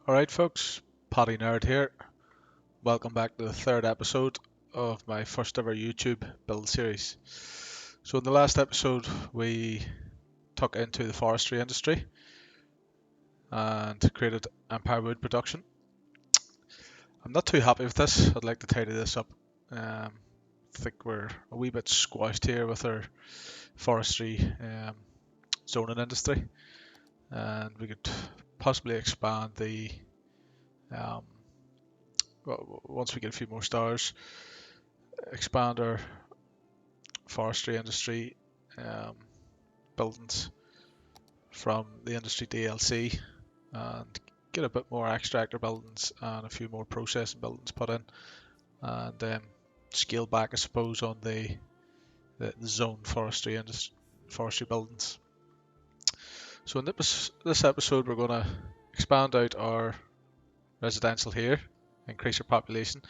Alright folks, Paddy Nerd here. Welcome back to the third episode of my first ever YouTube build series. So in the last episode we took into the forestry industry and created Empire Wood production. I'm not too happy with this. I'd like to tidy this up. I think we're a wee bit squashed here with our forestry zoning industry, and we could possibly expand the once we get a few more stars, expand our forestry industry buildings from the industry DLC and get a bit more extractor buildings and a few more processing buildings put in, and scale back, I suppose, on the zone forestry buildings. So in this episode we're going to expand out our residential here, increase our population,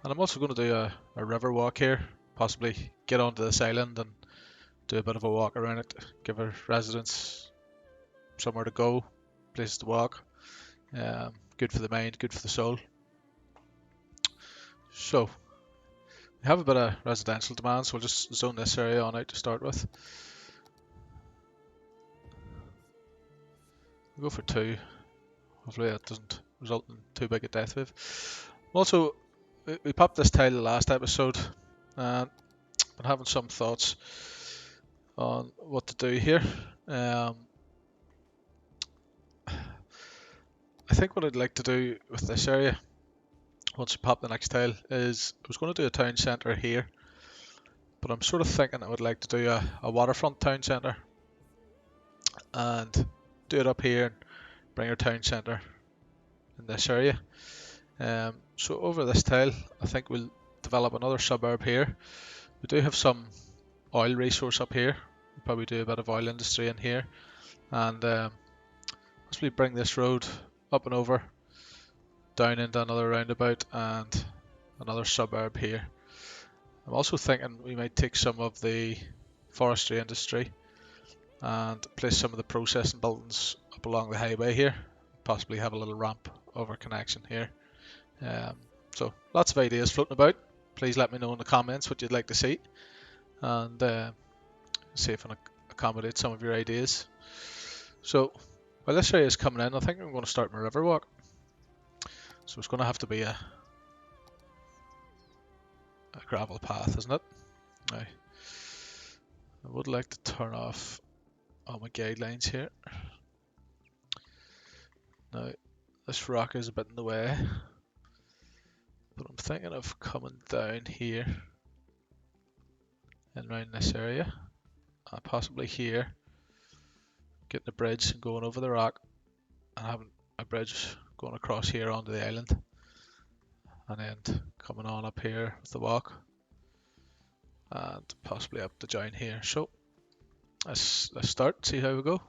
and I'm also going to do a river walk here, possibly get onto this island and do a bit of a walk around it, give our residents somewhere to go, places to walk. Good for the mind, good for the soul. So we have a bit of residential demand, so we'll just zone this area on out to start with. We'll go for 2. Hopefully that doesn't result in too big a death wave. Also, we popped this tile the last episode, and been having some thoughts on what to do here. I think what I'd like to do with this area, once we pop the next tile, is I was going to do a town centre here, but I'm sort of thinking I would like to do a waterfront town centre and do it up here and bring our town centre in this area. So over this tile, I think we'll develop another suburb here. We do have some oil resource up here. We'll probably do a bit of oil industry in here, and possibly bring this road up and over, down into another roundabout and another suburb here. I'm also thinking we might take some of the forestry industry and place some of the processing buildings up along the highway here, possibly have a little ramp over connection here. So lots of ideas floating about. Please let me know in the comments what you'd like to see, and see if I can accommodate some of your ideas. So while this area is coming in, I think I'm going to start my river walk. So it's going to have to be a gravel path, isn't it? Now, I would like to turn off all my guidelines here. Now, this rock is a bit in the way, but I'm thinking of coming down here and around this area, and possibly here, getting a bridge and going over the rock, and having a bridge going across here onto the island, and then coming on up here with the walk, and possibly up the join here. So let's start, see how we go.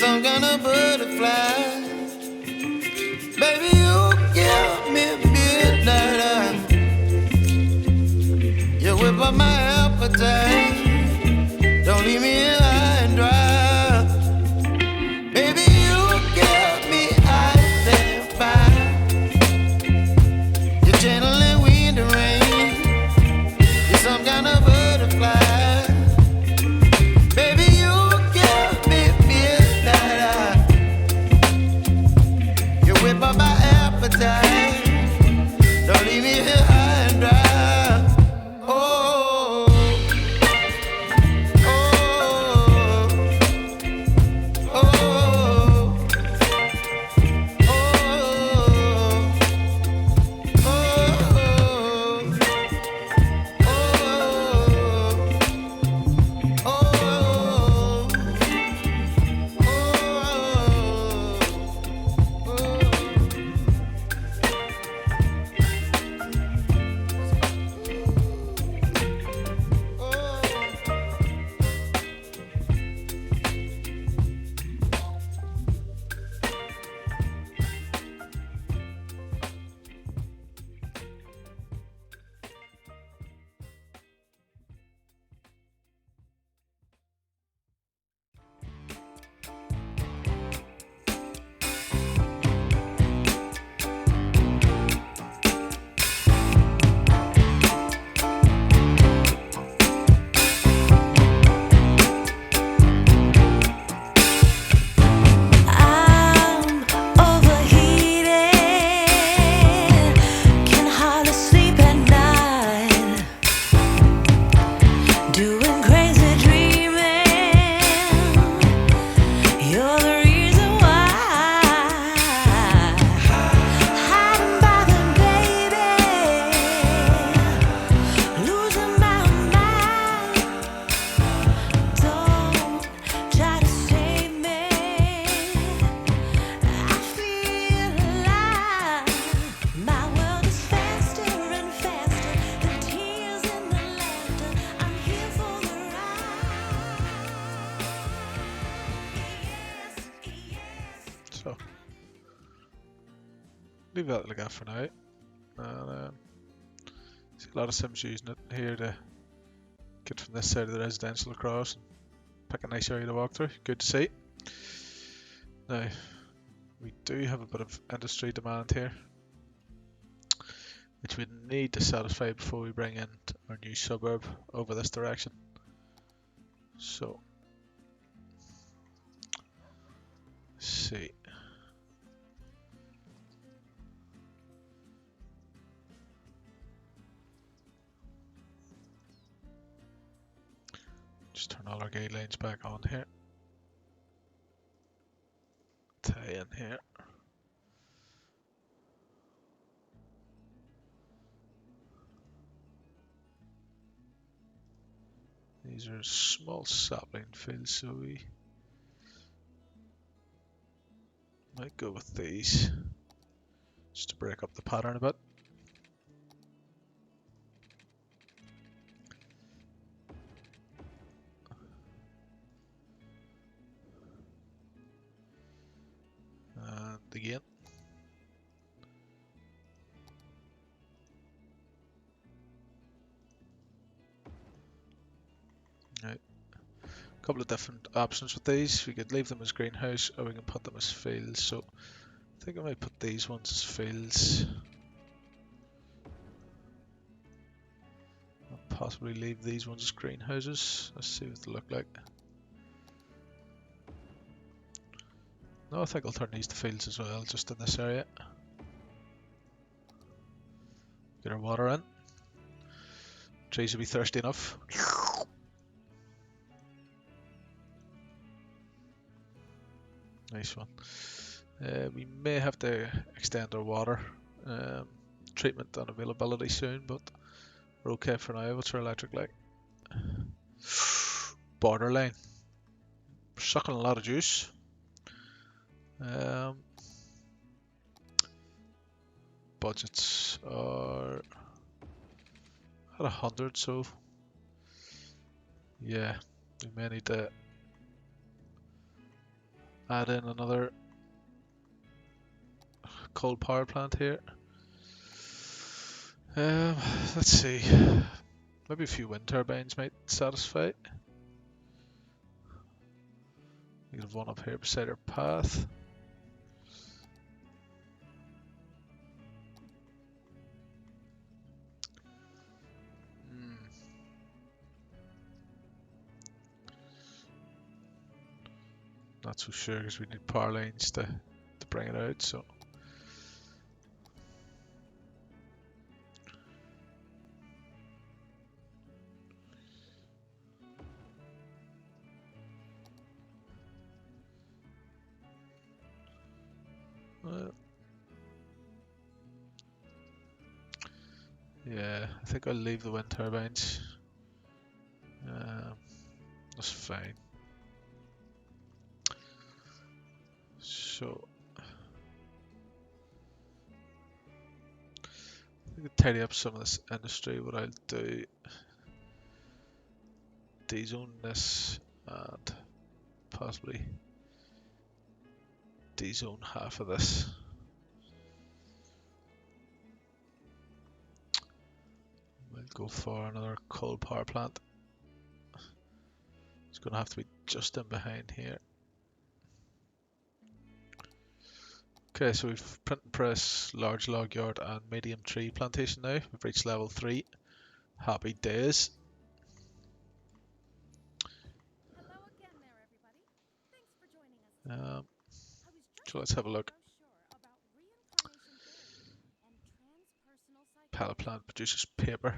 some kind of butterfly. Baby, you give me midnight. You whip up my appetite. Don't leave me here high and dry. Baby, you give me ice and fire. You're channeling wind and rain. You're some kind of butterfly. Baby, you give me midnight. You whip up my appetite. Don't leave me here high and dry. Oh, oh, oh, oh, So leave that like that for now. And see a lot of Sims using it here to get from this side of the residential across and pick a nice area to walk through. Good to see. Now we do have a bit of industry demand here, which we need to satisfy before we bring in our new suburb over this direction. So let's see. Just turn all our gate lines back on here. Tie in here. These are small sapling fields, so we might go with these just to break up the pattern a bit. And again. Right. A couple of different options with these. We could leave them as greenhouse or we can put them as fields. So I think I might put these ones as fields. I'll possibly leave these ones as greenhouses. Let's see what they look like. No, I think I'll turn these to fields as well, just in this area. Get our water in. Trees will be thirsty enough. Nice one. We may have to extend our water treatment and availability soon, but we're okay for now. What's our electric like? Borderline. We're sucking a lot of juice. Budgets are at 100, so yeah, we may need to add in another coal power plant here. Let's see. Maybe a few wind turbines might satisfy. We have one up here beside our path. Not so sure because we need power lines to bring it out. So yeah, I think I'll leave the wind turbines. That's fine. So I could tidy up some of this industry. What I'll do, dezone this and possibly dezone half of this. We'll go for another coal power plant. It's going to have to be just in behind here. Okay, so we've print and press, large log yard and medium tree plantation now. We've reached level 3. Happy days. Hello again there, everybody. Thanks for joining us today. So let's have a look. Pallet plant produces paper.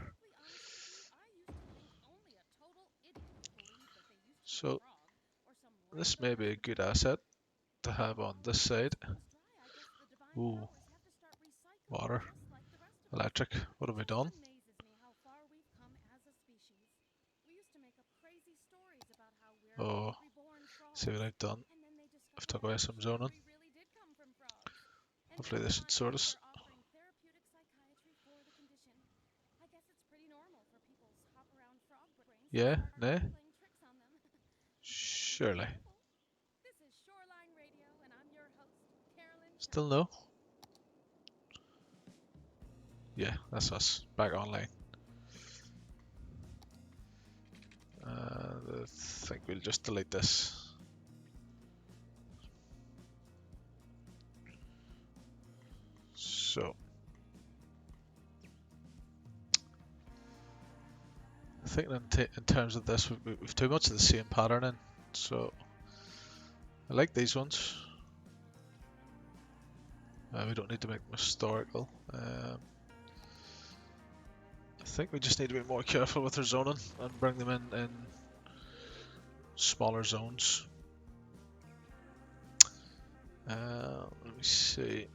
So this may be a good asset to have on this side. Ooh, water, electric. What have we done? Oh, see what I've done. I've took away some zoning. Hopefully this should sort us. Yeah, no? Surely. Still no? Yeah, that's us. Back online. I think we'll just delete this. So I think in terms of this, we've too much of the same pattern in. So I like these ones. We don't need to make them historical. I think we just need to be more careful with our zoning and bring them in smaller zones. Let me see.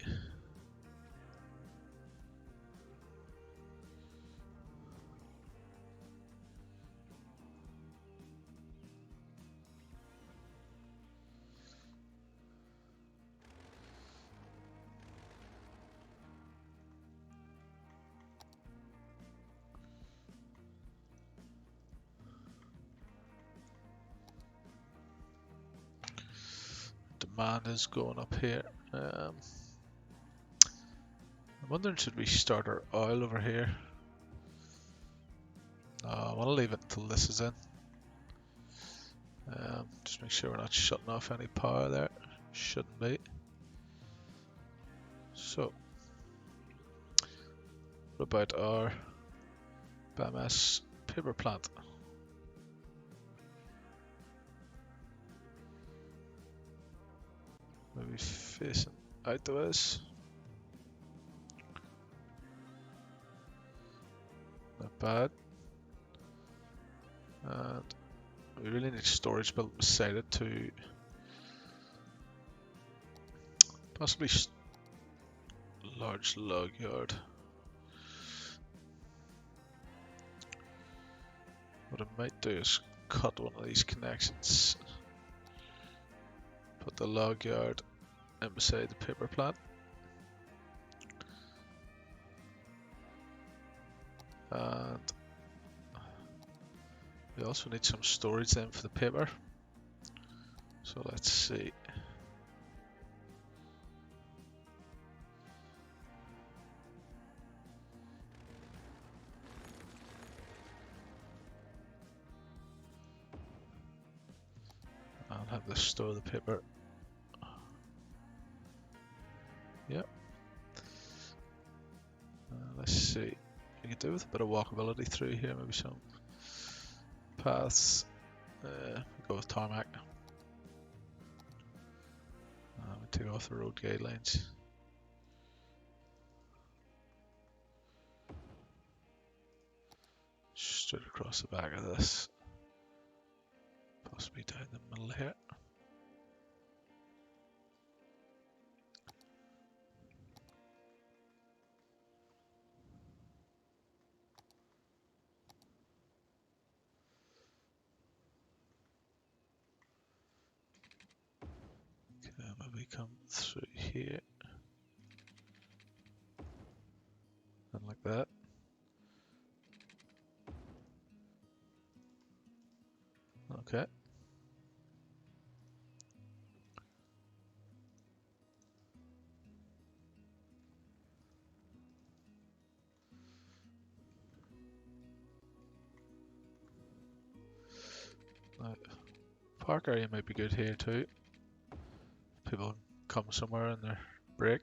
Demand is going up here. I'm wondering, should we start our oil over here? No, I want to leave it until this is in. Just make sure we're not shutting off any power there. Shouldn't be. So, what about our BMS paper plant? Maybe facing out the ways. Not bad. And we really need storage built beside it to possibly large log yard. What I might do is cut one of these connections, put the log yard in beside the paper plant, and we also need some storage then for the paper. So let's see. have this store the paper. Yep. Let's see. You can do with a bit of walkability through here, maybe some paths. We go with tarmac. We take off the road guidelines. Straight across the back of this. Possibly down the middle here. Okay, maybe come through here. And like that. Okay. Now, park area might be good here too. People come somewhere in their break.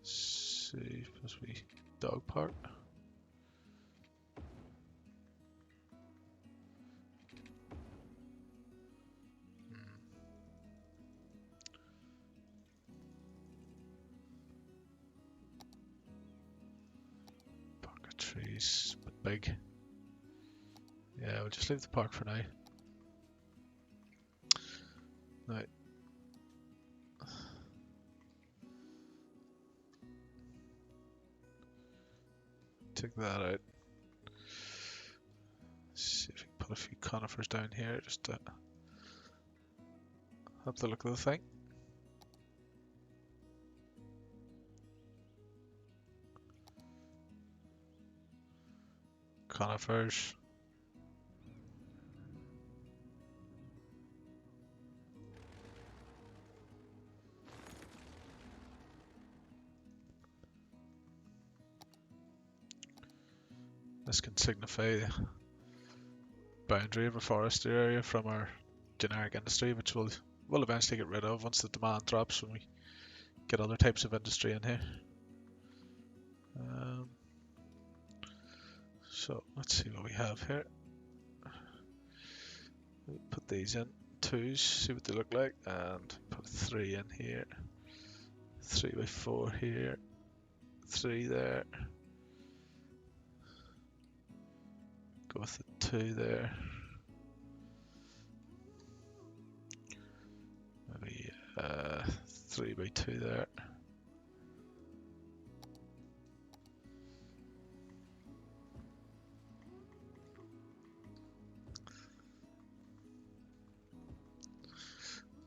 See, supposed to be dog park. Park of trees, but big. Yeah, we'll just leave the park for now. Now, take that out. See if we can put a few conifers down here just to have the look of the thing. Conifers. This can signify the boundary of a forestry area from our generic industry, which we'll eventually get rid of once the demand drops when we get other types of industry in here. So let's see what we have here. Put these in twos, see what they look like, and put 3 in here. 3 by 4 here, 3 there. Go with the 2 there. Maybe 3 by 2 there.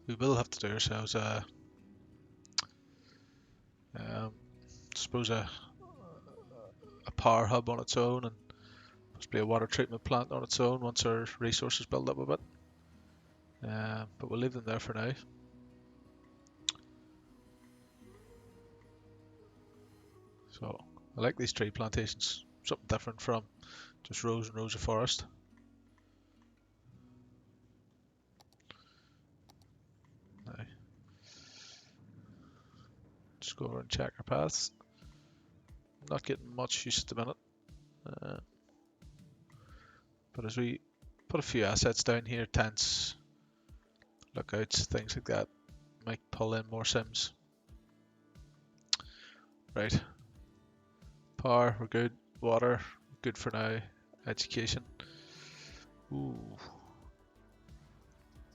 We will have to do ourselves suppose a power hub on its own, and possibly a water treatment plant on its own once our resources build up a bit. But we'll leave them there for now. So I like these tree plantations, something different from just rows and rows of forest. Now, just go over and check our paths. Not getting much use at the minute. But as we put a few assets down here, tents, lookouts, things like that, might pull in more sims. Right. Power, we're good. Water, good for now. Education. Ooh.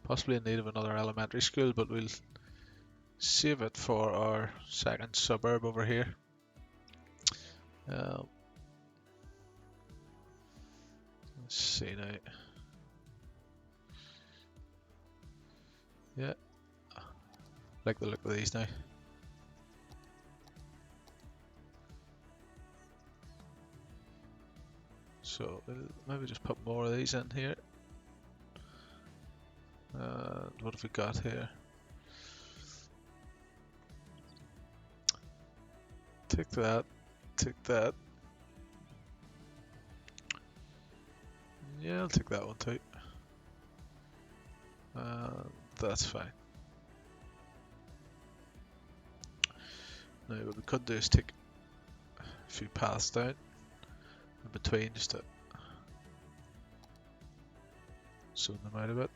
Possibly in need of another elementary school, but we'll save it for our second suburb over here. Let's see now. Yeah, like the look of these now. So we'll maybe just put more of these in here. And what have we got here? Take that, take that. Yeah, I'll take that one too. That's fine. Now what we could do is take a few paths down in between just to zoom them out a bit.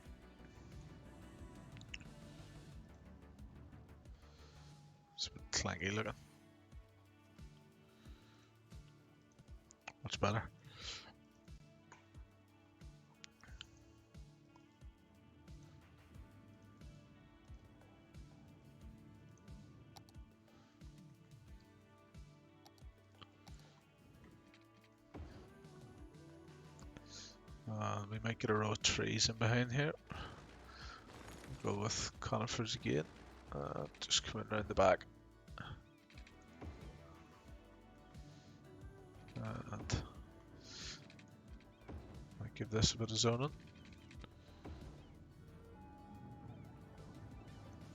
It's a bit clanky looking. Much better. We might get a row of trees in behind here. Go with conifers again. Just coming around the back. And might give this a bit of zoning.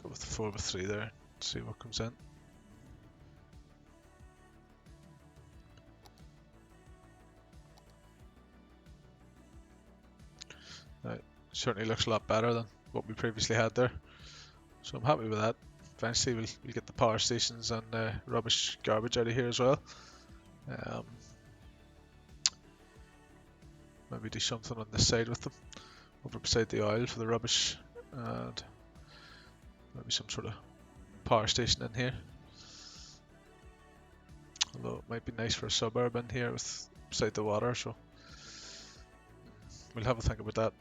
Go with the 4x3 there. See what comes in. Certainly looks a lot better than what we previously had there, so I'm happy with that. Eventually we'll get the power stations and rubbish garbage out of here as well. Maybe do something on this side with them, over beside the oil for the rubbish, and maybe some sort of power station in here. Although it might be nice for a suburb in here with beside the water, so we'll have a think about that.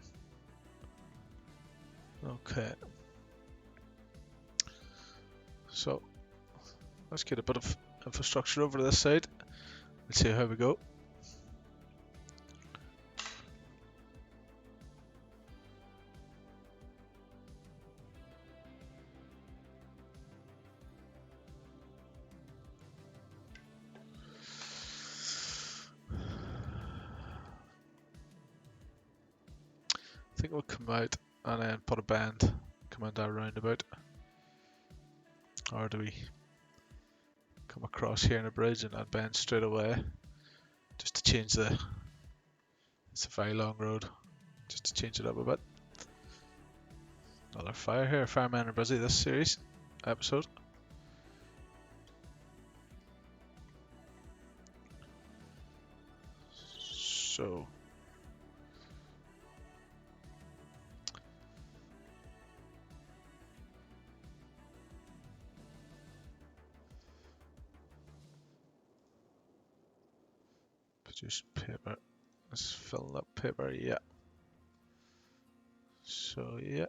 Okay, so let's get a bit of infrastructure over to this side. Let's see how we go. I think we'll come out and then put a bend come out that roundabout. Or do we come across here in a bridge and that bend straight away? Just to change the... It's a very long road. Just to change it up a bit. Another fire here. Firemen are busy this series episode. So... Produce paper. Let's fill up paper, yeah. So yeah.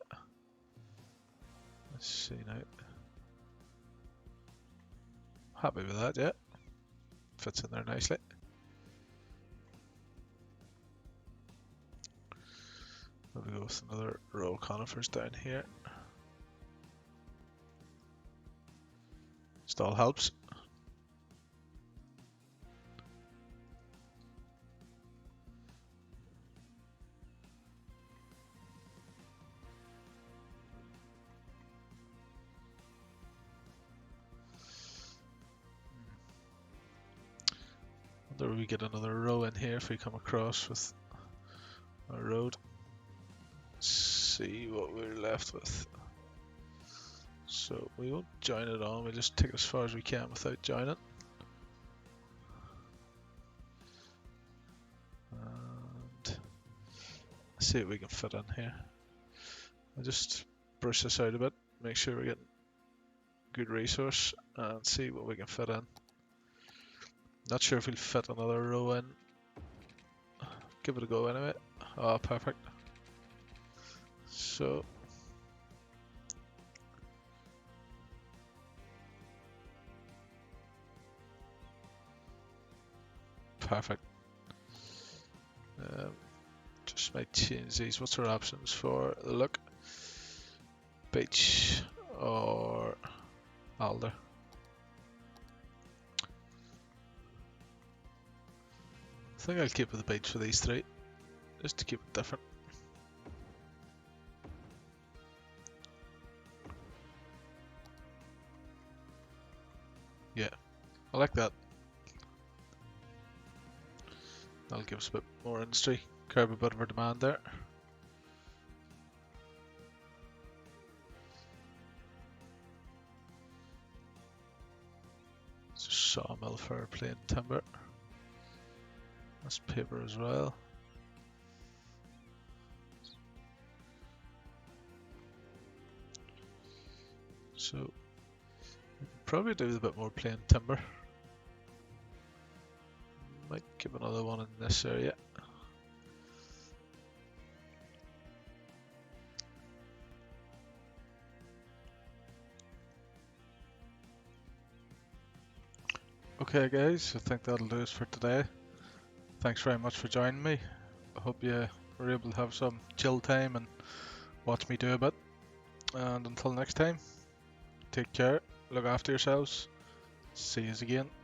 Let's see now. Happy with that, yeah. Fits in there nicely. Maybe go with another row of conifers down here. Still helps. Wonder if we get another row in here if we come across with a road. Let's see what we're left with. So we won't join it on, we'll just take it as far as we can without joining. And see what we can fit in here. I'll just brush this out a bit, make sure we're getting good resource and see what we can fit in. Not sure if we'll fit another row in. Give it a go anyway. Oh, perfect. So perfect. Just might change these. What's our options for the look? Beech or alder? I think I'll keep with the beech for these three, just to keep it different. Yeah, I like that. That'll give us a bit more industry curb a bit of our demand there. It's a sawmill for plain timber. That's paper as well. So we can probably do with a bit more plain timber. Might give another one in this area. Okay guys, I think that'll do us for today. Thanks very much for joining me. I hope you were able to have some chill time and watch me do a bit. And until next time, take care, look after yourselves, see you again.